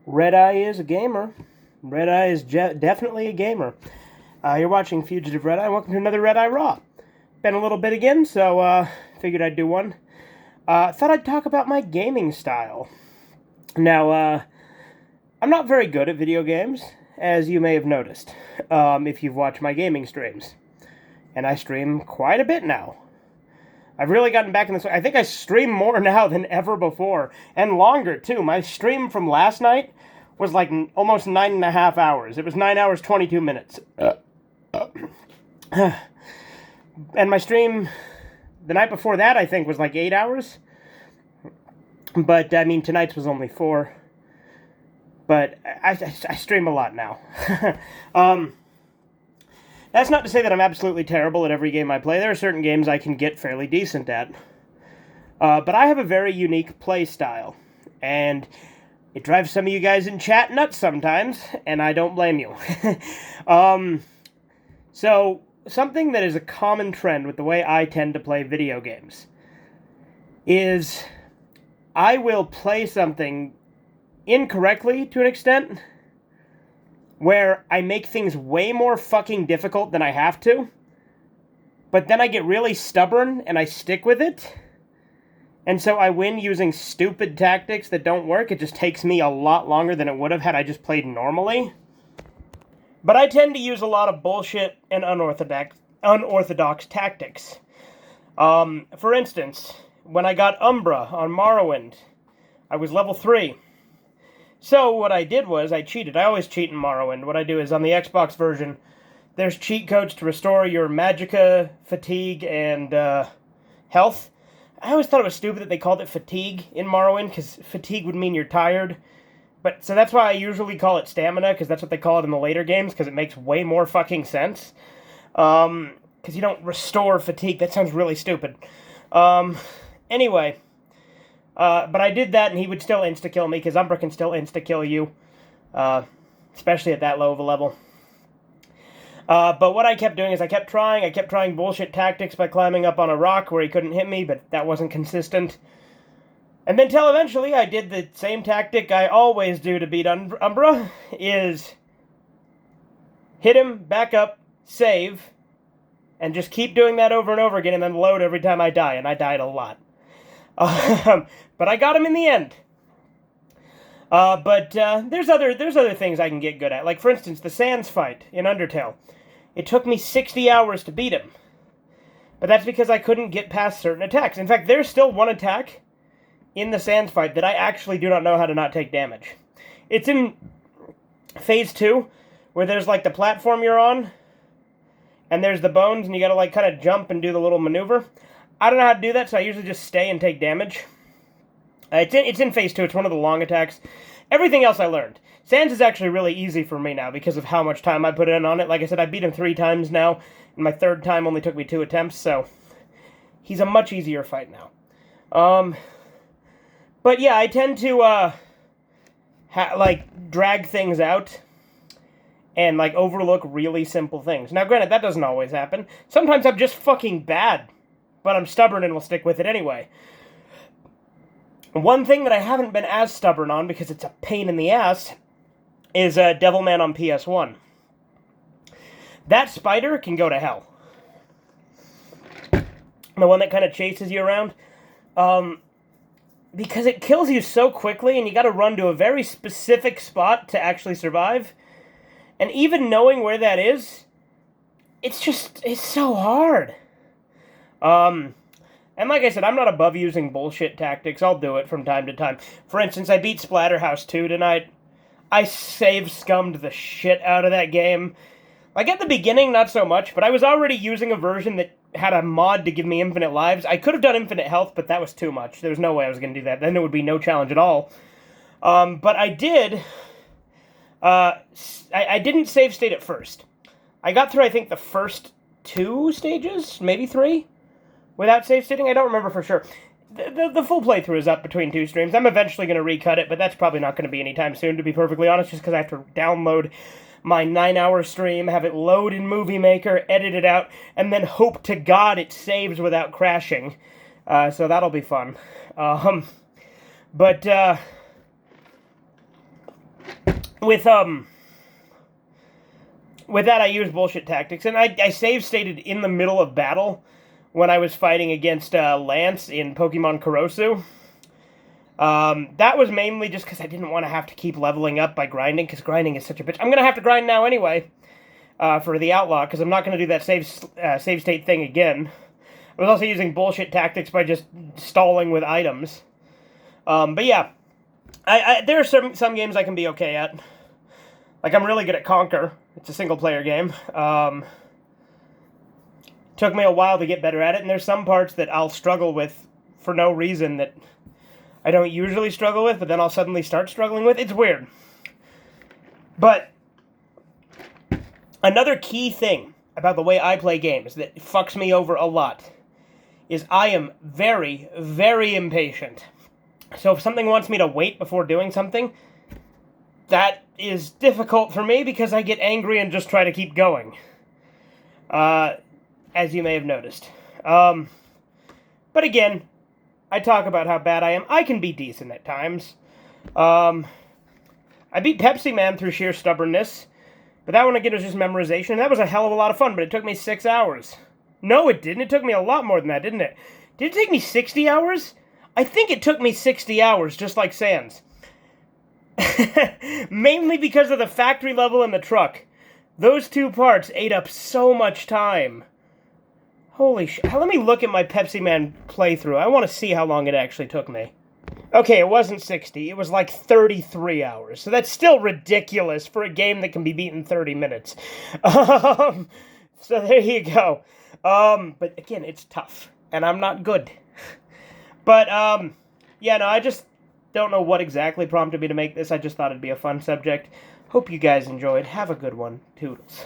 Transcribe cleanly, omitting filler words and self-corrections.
Redeye is a gamer. Redeye is definitely a gamer. You're watching Fugitive Redeye. Welcome to another Redeye Raw. Been a little bit again, so figured I'd do one. Thought I'd talk about my gaming style. Now, I'm not very good at video games, as you may have noticed, if you've watched my gaming streams. And I stream quite a bit now. I've really gotten back in this. I think I stream more now than ever before, and longer too. My stream from last night was like almost 9.5 hours. It was 9 hours 22 minutes. And my stream the night before that, I think, was like 8 hours. But I mean, tonight's was only 4. But I stream a lot now. That's not to say that I'm absolutely terrible at every game I play. There are certain games I can get fairly decent at. But I have a very unique play style. And it drives some of you guys in chat nuts sometimes, and I don't blame you. So, something that is a common trend with the way I tend to play video games is I will play something incorrectly to an extent, where I make things way more fucking difficult than I have to, but then I get really stubborn and I stick with it, and so I win using stupid tactics that don't work. It just takes me a lot longer than it would have had I just played normally. But I tend to use a lot of bullshit and unorthodox tactics. For instance, when I got Umbra on Morrowind, I was level 3. So what I did was I cheated. I always cheat in Morrowind. What I do is on the Xbox version, there's cheat codes to restore your magicka, fatigue, and health. I always thought it was stupid that they called it fatigue in Morrowind, because fatigue would mean you're tired. But so that's why I usually call it stamina, because that's what they call it in the later games, because it makes way more fucking sense. Because you don't restore fatigue. That sounds really stupid. Anyway. But I did that, and he would still insta-kill me, because Umbra can still insta-kill you. Especially at that low of a level. But what I kept doing is I kept trying bullshit tactics by climbing up on a rock where he couldn't hit me, but that wasn't consistent. And then till eventually I did the same tactic I always do to beat Umbra, is hit him, back up, save, and just keep doing that over and over again, and then load every time I die, and I died a lot. But I got him in the end. But there's other things I can get good at. Like, for instance, the Sands fight in Undertale. It took me 60 hours to beat him. But that's because I couldn't get past certain attacks. In fact, there's still one attack in the Sands fight that I actually do not know how to not take damage. It's in Phase 2, where there's, like, the platform you're on, and there's the bones, and you gotta, like, kind of jump and do the little maneuver. I don't know how to do that, so I usually just stay and take damage. It's in Phase 2. It's one of the long attacks. Everything else I learned. Sans is actually really easy for me now because of how much time I put in on it. Like I said, I beat him 3 times now, and my 3rd time only took me 2 attempts, so he's a much easier fight now. But yeah, I tend to, drag things out and, overlook really simple things. Now, granted, that doesn't always happen. Sometimes I'm just fucking bad, but I'm stubborn and will stick with it anyway. One thing that I haven't been as stubborn on, because it's a pain in the ass, is Devilman on PS1. That spider can go to hell. The one that kind of chases you around. Because it kills you so quickly, and you gotta run to a very specific spot to actually survive. And even knowing where that is, it's so hard. And like I said, I'm not above using bullshit tactics. I'll do it from time to time. For instance, I beat Splatterhouse 2 tonight. I save-scummed the shit out of that game. Like, at the beginning, not so much, but I was already using a version that had a mod to give me infinite lives. I could have done infinite health, but that was too much. There was no way I was going to do that. Then there would be no challenge at all. But I did. I didn't save state at first. I got through, I think, the first 2 stages, maybe 3? Without save stating? I don't remember for sure. The full playthrough is up between 2 streams. I'm eventually going to recut it, but that's probably not going to be anytime soon, to be perfectly honest, just because I have to download my 9-hour stream, have it load in Movie Maker, edit it out, and then hope to God it saves without crashing. So that'll be fun. But with that, I used bullshit tactics, and I save stated in the middle of battle when I was fighting against Lance in Pokemon Kurosu. That was mainly just because I didn't want to have to keep leveling up by grinding, because grinding is such a bitch. I'm going to have to grind now anyway, for the Outlaw, because I'm not going to do that save state thing again. I was also using bullshit tactics by just stalling with items. But yeah, there are some games I can be okay at. Like, I'm really good at Conquer. It's a single-player game. Took me a while to get better at it, and there's some parts that I'll struggle with for no reason that I don't usually struggle with, but then I'll suddenly start struggling with. It's weird. But another key thing about the way I play games that fucks me over a lot is I am very, very impatient. So if something wants me to wait before doing something, that is difficult for me because I get angry and just try to keep going. As you may have noticed. But again, I talk about how bad I am. I can be decent at times. I beat Pepsi Man through sheer stubbornness. But that one, again, was just memorization. And that was a hell of a lot of fun, but it took me 6 hours. No, it didn't. It took me a lot more than that, didn't it? Did it take me 60 hours? I think it took me 60 hours, just like Sans. Mainly because of the factory level and the truck. Those two parts ate up so much time. Holy shit. Let me look at my Pepsi Man playthrough. I want to see how long it actually took me. Okay, it wasn't 60. It was like 33 hours. So that's still ridiculous for a game that can be beaten in 30 minutes. So there you go. But again, it's tough. And I'm not good. But, yeah, no, I just don't know what exactly prompted me to make this. I just thought it'd be a fun subject. Hope you guys enjoyed. Have a good one. Toodles.